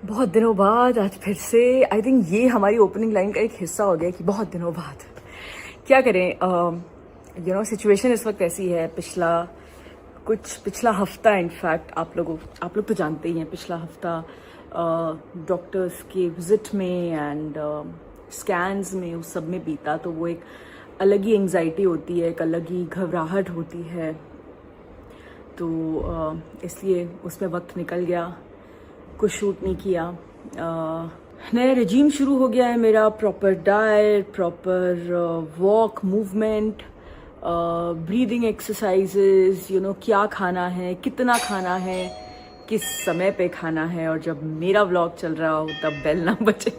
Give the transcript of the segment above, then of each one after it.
बहुत दिनों बाद आज फिर से आई थिंक ये हमारी ओपनिंग लाइन का एक हिस्सा हो गया कि बहुत दिनों बाद क्या करें। सिचुएशन इस वक्त ऐसी है। पिछला हफ्ता इनफैक्ट आप लोग तो जानते ही हैं, पिछला हफ्ता डॉक्टर्स के विजिट में एंड स्कैन्स में उस सब में बीता, तो वो एक अलग ही एंग्जाइटी होती है, एक अलग ही घबराहट होती है। तो इसलिए उसमें वक्त निकल गया, कुछ शूट नहीं किया। नया रेजीम शुरू हो गया है मेरा, proper diet, proper walk, movement, breathing exercises, क्या खाना है, कितना खाना है, किस समय पे खाना है, और जब मेरा व्लॉग चल रहा हो तब बेल ना बजे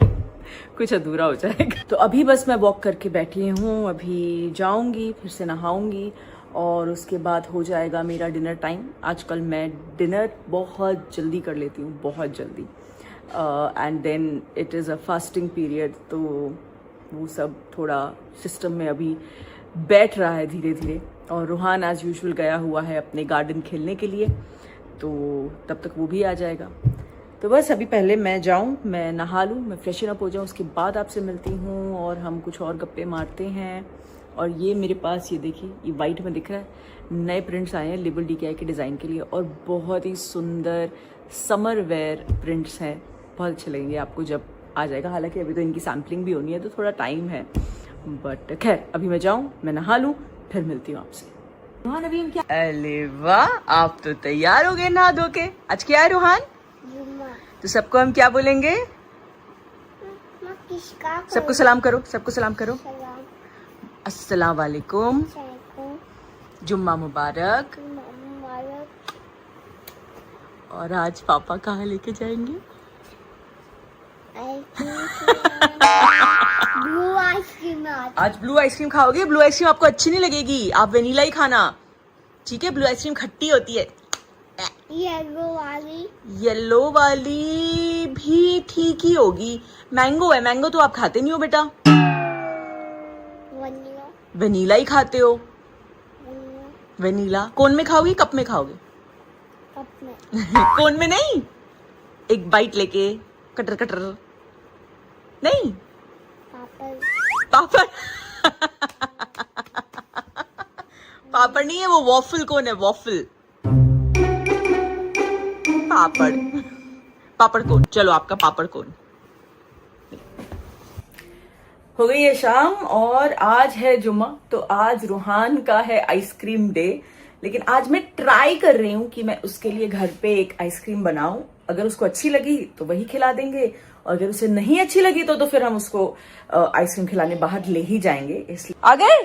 कुछ अधूरा हो जाएगा। तो अभी बस मैं वॉक करके बैठी हूँ, अभी जाऊँगी, फिर से नहाऊँगी और उसके बाद हो जाएगा मेरा डिनर टाइम। आजकल मैं डिनर बहुत जल्दी कर लेती हूँ, बहुत जल्दी, and then it is a fasting period, तो वो सब थोड़ा सिस्टम में अभी बैठ रहा है धीरे धीरे। और रूहान एज यूजुअल गया हुआ है अपने गार्डन खेलने के लिए, तो तब तक वो भी आ जाएगा। तो बस अभी पहले मैं जाऊँ, मैं नहा लूँ, मैं फ्रेशन अप हो जाऊँ, उसके बाद आपसे मिलती हूँ और हम कुछ और गप्पे मारते हैं। और ये मेरे पास, ये देखिए, ये वाइट में दिख रहा है, नए प्रिंट्स आए हैं लिबल DKI के डिज़ाइन के लिए, और बहुत ही सुंदर समर वेयर प्रिंट्स हैं, बहुत अच्छे लगेंगे आपको जब आ जाएगा। हालांकि अभी तो इनकी सैम्पलिंग भी होनी है, तो थोड़ा टाइम है, बट खैर अभी मैं जाऊँ, मैं नहा लूँ, फिर मिलती हूँ आपसे। रूहान अभी हम क्या, अरे वाह, आप तो तैयार हो गए नहा धो के। आज क्या है रूहान? तो सबको हम क्या बोलेंगे? सबको सलाम करो, सबको सलाम करो। अस्सलाम वालेकुम, जुम्मा मुबारक। और आज पापा कहाँ लेके जाएंगे? Blue ice cream. आज ब्लू आइसक्रीम खाओगे? ब्लू आइसक्रीम आपको अच्छी नहीं लगेगी, आप वेनिला ही खाना, ठीक है? ब्लू आइसक्रीम खट्टी होती है। येलो वाली भी ठीक ही होगी। मैंगो है, मैंगो तो आप खाते नहीं हो बेटा, वेनिला ही खाते हो। वेनिला कोन में खाओगी, कप में खाओगे? कप में। कोन में नहीं, एक बाइट लेके कटर कटर नहीं, पापड़ पापड़ नहीं है वो, वॉफल कोन है, वॉफल। पापड़ कोन, चलो आपका पापड़ कोन। हो गई है शाम और आज है जुम्मा, तो आज रूहान का है आइसक्रीम डे। लेकिन आज मैं ट्राई कर रही हूँ कि मैं उसके लिए घर पे एक आइसक्रीम बनाऊं। अगर उसको अच्छी लगी तो वही खिला देंगे, और अगर उसे नहीं अच्छी लगी तो फिर हम उसको आइसक्रीम खिलाने बाहर ले ही जाएंगे। इसलिए आ गए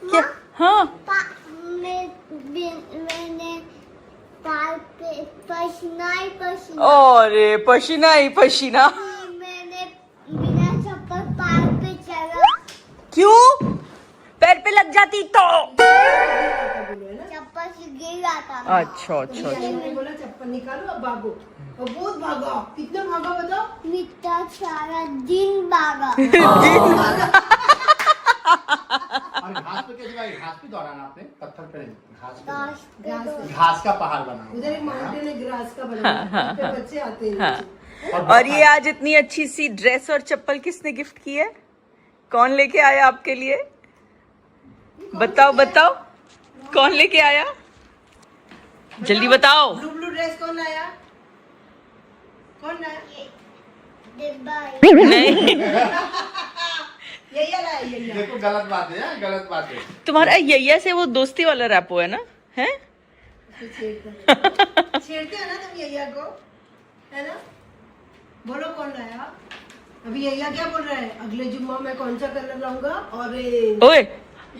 क्या? हाँ, मैंने पसीना ही पसीना। अरे पसीना ही पसीना। मैंने बिना चप्पल पैर पे चला। क्यों? पैर पे लग जाती तो चप्पल से गिर जाता। अच्छा अच्छा अच्छा। मैंने बोला चप्पल निकालो, अब भागो, और बहुत भागा। कितना भागा बताओ? मिट्टा सारा दिन भागा। और घास पे कैसे भाई? घास पे दौड़ाना आपने, पत्थर पे घास घास का पहाड़ बना। उधर एक माउंटेन है, ग्रास का बना है, उस पे बच्चे आते हैं नीचे। और ये आज इतनी अच्छी सी ड्रेस और चप्पल किसने गिफ्ट की है? कौन लेके आया आपके लिए? बताओ बताओ, कौन लेके आया? जल्दी बताओ। ब्लू ब्लू ड्रेस कौन लाया? कौन लाया? नहीं, यही लाया, यही। देखो गलत बात है, गलत बात है। तुम्हारा यैया से वो दोस्ती वाला रैपो है ना? है छेड़ते हो ना तुम यैया को, है ना? बोलो कौन लाया? अभी यैया क्या बोल रहा है? अगले जुम्मा में कौन सा कलर लाऊंगा? ऑरेंज। ओए,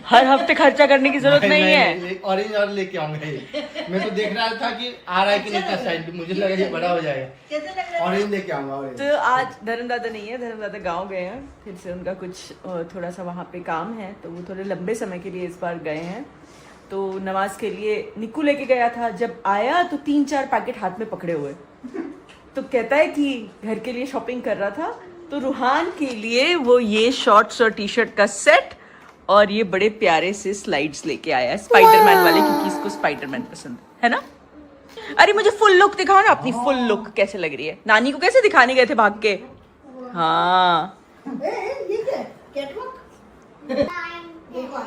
हर हफ्ते खर्चा करने की जरूरत नहीं है। ऑरेंज और लेके आऊंगा ये। मैं तो देख रहा था कि आ रहा है कि नहीं साइड, मुझे लगा ये बड़ा हो जाएगा। कैसे लग रहा है? ऑरेंज लेके आऊंगा, ऑरेंज। तो आज धर्मदादा नहीं है, धर्मदादा गांव गए हैं, फिर से उनका कुछ थोड़ा सा वहाँ पे काम है, तो वो थोड़े लंबे समय के लिए इस बार गए हैं। तो नमाज के लिए निक्कू लेके गया था, जब आया तो 3-4 पैकेट हाथ में पकड़े हुए, तो कहता है कि घर के लिए शॉपिंग कर रहा था, तो रूहान के लिए वो ये शॉर्ट्स और टी शर्ट का सेट और ये बड़े प्यारे से स्लाइड्स लेके आया है, स्पाइडरमैन वाले, क्योंकि इसको स्पाइडरमैन पसंद है ना? अरे मुझे फुल लुक दिखाओ ना, अपनी फुल लुक कैसे लग रही है। नानी को कैसे दिखाने गए थे भाग के? हाँ ये क्या है? कैटवॉक? एक और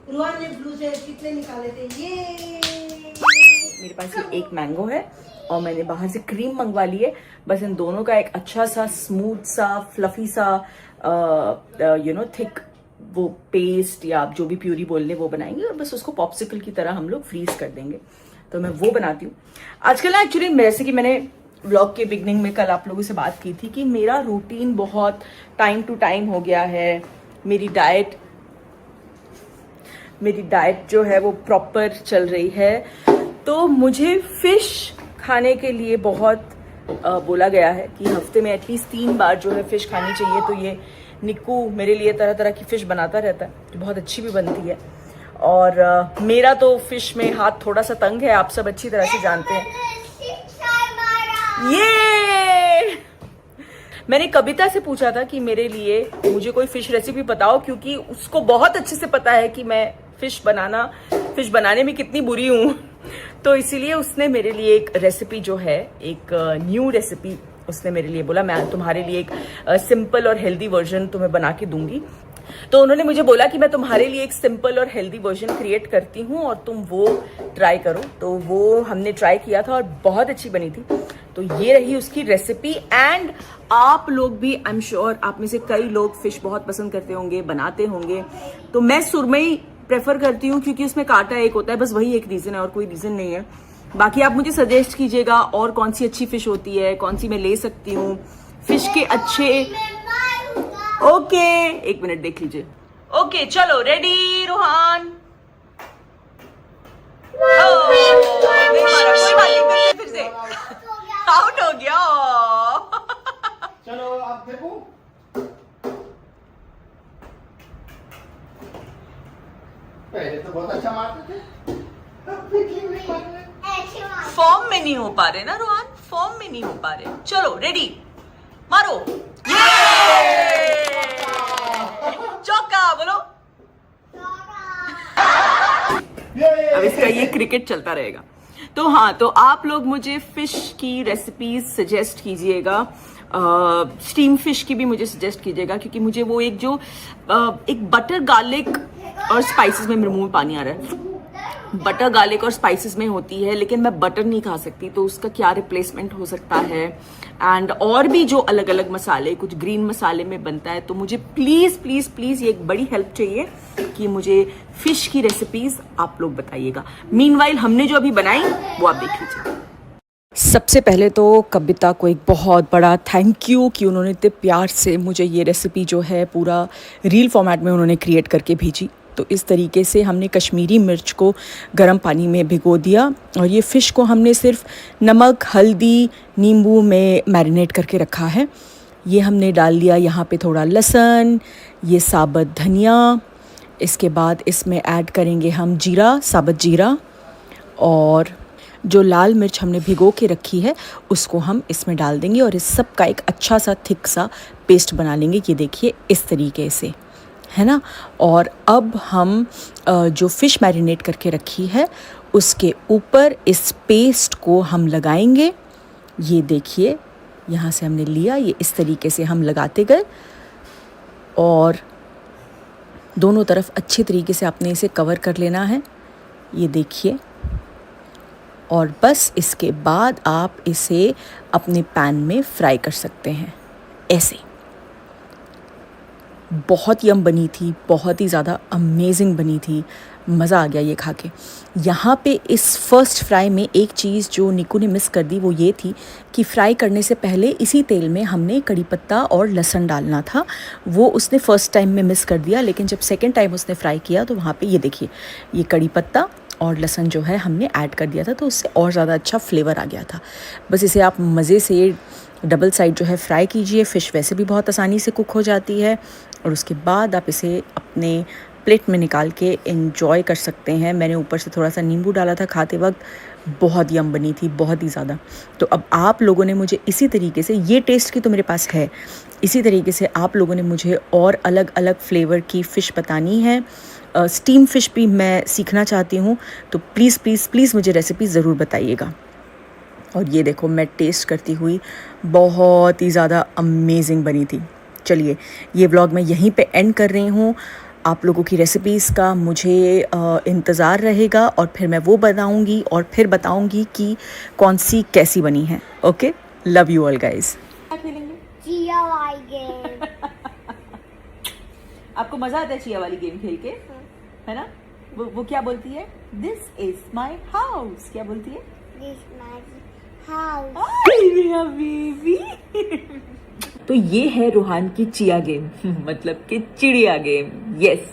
रुआन ने ब्लू से कितने निकाले थे ये? मेरे पास ये एक मैंगो है और मैंने बाहर से क्रीम मंगवा ली है। बस इन दोनों का एक अच्छा सा स्मूथ सा फ्लफी सा थिक वो पेस्ट या आप जो भी प्यूरी बोल ले वो बनाएंगे और बस उसको पॉप्सिकल की तरह हम लोग फ्रीज कर देंगे। तो मैं वो बनाती हूँ आजकल ना। एक्चुअली जैसे कि मैंने व्लॉग के बिगनिंग में कल आप लोगों से बात की थी कि मेरा रूटीन बहुत टाइम टू टाइम हो गया है। मेरी डाइट जो है वो प्रॉपर चल रही है। तो मुझे फिश खाने के लिए बहुत बोला गया है कि हफ्ते में एटलीस्ट 3 बार जो है फिश खानी चाहिए। तो ये निक्कू मेरे लिए तरह तरह की फिश बनाता रहता है जो बहुत अच्छी भी बनती है। और मेरा तो फिश में हाथ थोड़ा सा तंग है, आप सब अच्छी तरह से जानते हैं। ये मैंने कविता से पूछा था कि मेरे लिए मुझे कोई फिश रेसिपी बताओ, क्योंकि उसको बहुत अच्छे से पता है कि मैं फिश बनाने में कितनी बुरी हूँ। तो इसीलिए उसने मेरे लिए एक रेसिपी जो है, एक न्यू रेसिपी उसने मेरे लिए बोला मैं तुम्हारे लिए एक सिंपल और हेल्दी वर्जन तुम्हें बना के दूंगी। तो उन्होंने मुझे बोला कि मैं तुम्हारे लिए एक सिंपल और हेल्दी वर्जन क्रिएट करती हूँ और तुम वो ट्राई करो। तो वो हमने ट्राई किया था और बहुत अच्छी बनी थी। तो ये रही उसकी रेसिपी। एंड आप लोग भी, आई एम श्योर आप में से कई लोग फिश बहुत पसंद करते होंगे, बनाते होंगे। तो मैं सुरमई प्रेफर करती हूँ क्योंकि उसमें कांटा एक होता है, बस वही एक रीजन है और कोई रीजन नहीं है। बाकी आप मुझे सजेस्ट कीजिएगा और कौन सी अच्छी फिश होती है, कौन सी मैं ले सकती हूँ फिश के अच्छे। ओके एक मिनट देख लीजिए। ओके चलो रेडी रोहान। नहीं मारा, कोई बात नहीं, फिर से आउट हो गया। चलो आप देखो। पहले तो बहुत अच्छा मारते थे। फॉर्म में नहीं हो पा रहे ना रोहान, फॉर्म में नहीं हो पा रहे। चलो रेडी मारो। चौका बोलो। अब इसका ये क्रिकेट चलता रहेगा। तो हाँ, तो आप लोग मुझे फिश की रेसिपीज सजेस्ट कीजिएगा। स्टीम फिश की भी मुझे सजेस्ट कीजिएगा, क्योंकि मुझे वो एक जो एक बटर गार्लिक और स्पाइसेस में मेरे मुंह में पानी आ रहा है। बटर गार्लिक और स्पाइसेस में होती है, लेकिन मैं बटर नहीं खा सकती, तो उसका क्या रिप्लेसमेंट हो सकता है। एंड और भी जो अलग अलग मसाले, कुछ ग्रीन मसाले में बनता है। तो मुझे प्लीज प्लीज प्लीज ये एक बड़ी हेल्प चाहिए कि मुझे फिश की रेसिपीज आप लोग बताइएगा। मीनवाइल हमने जो अभी बनाई वो आप देख लीजिए। सबसे पहले तो कविता को एक बहुत बड़ा थैंक यू कि उन्होंने इतने प्यार से मुझे ये रेसिपी जो है पूरा रील फॉर्मेट में उन्होंने क्रिएट करके भेजी। तो इस तरीके से हमने कश्मीरी मिर्च को गर्म पानी में भिगो दिया और ये फ़िश को हमने सिर्फ नमक, हल्दी, नींबू में मैरिनेट करके रखा है। ये हमने डाल दिया यहाँ पे थोड़ा लहसुन, ये साबुत धनिया। इसके बाद इसमें ऐड करेंगे हम जीरा, साबुत जीरा, और जो लाल मिर्च हमने भिगो के रखी है उसको हम इसमें डाल देंगे और इस सब का एक अच्छा सा थिक सा पेस्ट बना लेंगे। ये देखिए इस तरीके से, है ना। और अब हम जो फ़िश मैरिनेट करके रखी है उसके ऊपर इस पेस्ट को हम लगाएंगे। ये देखिए यहाँ से हमने लिया, ये इस तरीके से हम लगाते गए और दोनों तरफ अच्छे तरीके से आपने इसे कवर कर लेना है। ये देखिए, और बस इसके बाद आप इसे अपने पैन में फ्राई कर सकते हैं ऐसे। बहुत यम बनी थी, बहुत ही ज़्यादा अमेजिंग बनी थी, मज़ा आ गया ये खा के। यहाँ पे इस फर्स्ट फ्राई में एक चीज़ जो निक्कू ने मिस कर दी वो ये थी कि फ्राई करने से पहले इसी तेल में हमने कड़ी पत्ता और लहसुन डालना था। वो उसने फ़र्स्ट टाइम में मिस कर दिया, लेकिन जब सेकंड टाइम उसने फ्राई किया तो वहाँ पे ये देखिए ये कड़ी पत्ता और लहसुन जो है हमने ऐड कर दिया था, तो उससे और ज़्यादा अच्छा फ्लेवर आ गया था। बस इसे आप मज़े से डबल साइड जो है फ्राई कीजिए। फ़िश वैसे भी बहुत आसानी से कुक हो जाती है और उसके बाद आप इसे अपने प्लेट में निकाल के एंजॉय कर सकते हैं। मैंने ऊपर से थोड़ा सा नींबू डाला था खाते वक्त, बहुत यम बनी थी, बहुत ही ज़्यादा। तो अब आप लोगों ने मुझे इसी तरीके से, ये टेस्ट की तो मेरे पास है, इसी तरीके से आप लोगों ने मुझे और अलग अलग फ्लेवर की फ़िश बतानी है। स्टीम फ़िश भी मैं सीखना चाहती हूँ, तो प्लीज़ प्लीज़ प्लीज़ मुझे रेसिपी ज़रूर बताइएगा। और ये देखो मैं टेस्ट करती हुई बहुत ही ज़्यादा अमेजिंग बनी थी। चलिए ये व्लॉग मैं यहीं पे एंड कर रही हूँ। आप लोगों की रेसिपीज़ का मुझे इंतज़ार रहेगा और फिर मैं वो बनाऊँगी और फिर बताऊँगी कि कौन सी कैसी बनी है। Okay, love you all guys. क्या खेलेंगे? चिया वाली गेम। आपको मज़ा आता है चिया वाली गेम खेल के, है ना? वो क्या बोलती है? This is my house. क्या बोलती है? This my house. मेरा बेबी। तो ये है रूहान की चिया गेम, मतलब कि चिड़िया गेम। यस,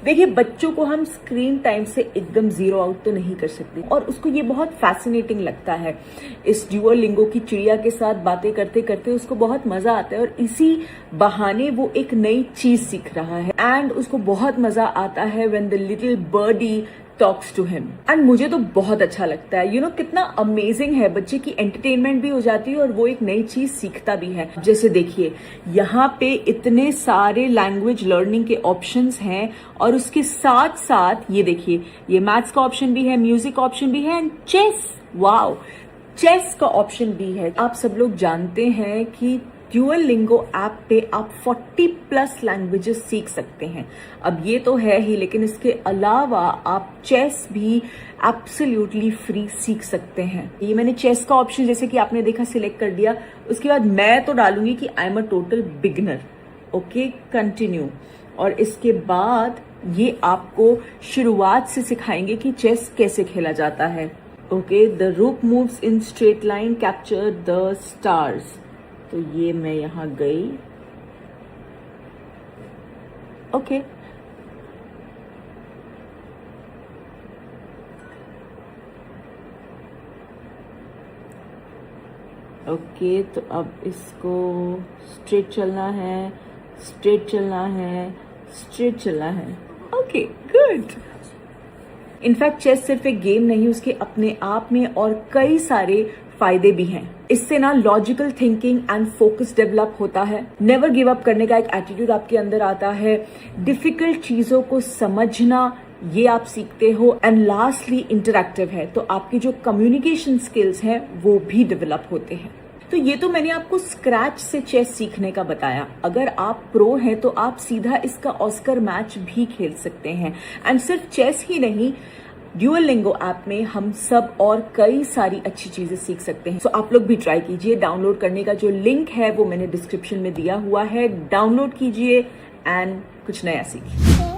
देखिए बच्चों को हम स्क्रीन टाइम से एकदम जीरो आउट तो नहीं कर सकते और उसको ये बहुत फैसिनेटिंग लगता है। इस ड्यूओलिंगो की चिड़िया के साथ बातें करते करते उसको बहुत मजा आता है और इसी बहाने वो एक नई चीज सीख रहा है एंड उसको बहुत मजा आता है when the little birdie talks to him. And मुझे तो बहुत अच्छा लगता है। कितना अमेजिंग है, बच्चे की एंटरटेनमेंट भी हो जाती है और वो एक नई चीज सीखता भी है। जैसे देखिए यहाँ पे इतने सारे लैंग्वेज लर्निंग के ऑप्शंस हैं और उसके साथ साथ ये देखिए ये मैथ्स का ऑप्शन भी है, म्यूजिक ऑप्शन भी है एंड चेस। वाओ, चेस का ऑप्शन भी है। आप सब लोग जानते हैं कि ड्यूओलिंगो ऐप पे आप 40+ लैंग्वेजेस सीख सकते हैं। अब ये तो है ही, लेकिन इसके अलावा आप चेस भी एब्सोल्युटली फ्री सीख सकते हैं। ये मैंने चेस का ऑप्शन जैसे कि आपने देखा सिलेक्ट कर दिया। उसके बाद मैं तो डालूंगी कि I am a total beginner. Okay, continue. और इसके बाद ये आपको शुरुआत से सिखाएंगे कि चेस कैसे खेला जाता है। ओके, द रूक moves in straight line, capture the stars. तो ये मैं यहां गई। ओके, ओके, तो अब इसको स्ट्रेट चलना है, स्ट्रेट चलना है, स्ट्रेट चलना है। Okay, good. इनफैक्ट चेस सिर्फ एक गेम नहीं, उसके अपने आप में और कई सारे फायदे भी हैं। इससे ना logical thinking and focus develop होता है। नेवर गिव अप करने का एक एटीट्यूड आपके अंदर आता है। डिफिकल्ट चीजों को समझना ये आप सीखते हो एंड लास्टली इंटरैक्टिव है, तो आपकी जो कम्युनिकेशन स्किल्स हैं वो भी डेवलप होते हैं। तो ये तो मैंने आपको स्क्रैच से चेस सीखने का बताया। अगर आप प्रो हैं तो आप सीधा इसका ऑस्कर मैच भी खेल सकते हैं। एंड सिर्फ चेस ही नहीं, ड्यूओलिंगो ऐप में हम सब और कई सारी अच्छी चीजें सीख सकते हैं। सो आप लोग भी ट्राई कीजिए। डाउनलोड करने का जो लिंक है वो मैंने डिस्क्रिप्शन में दिया हुआ है, डाउनलोड कीजिए एंड कुछ नया सीखिए।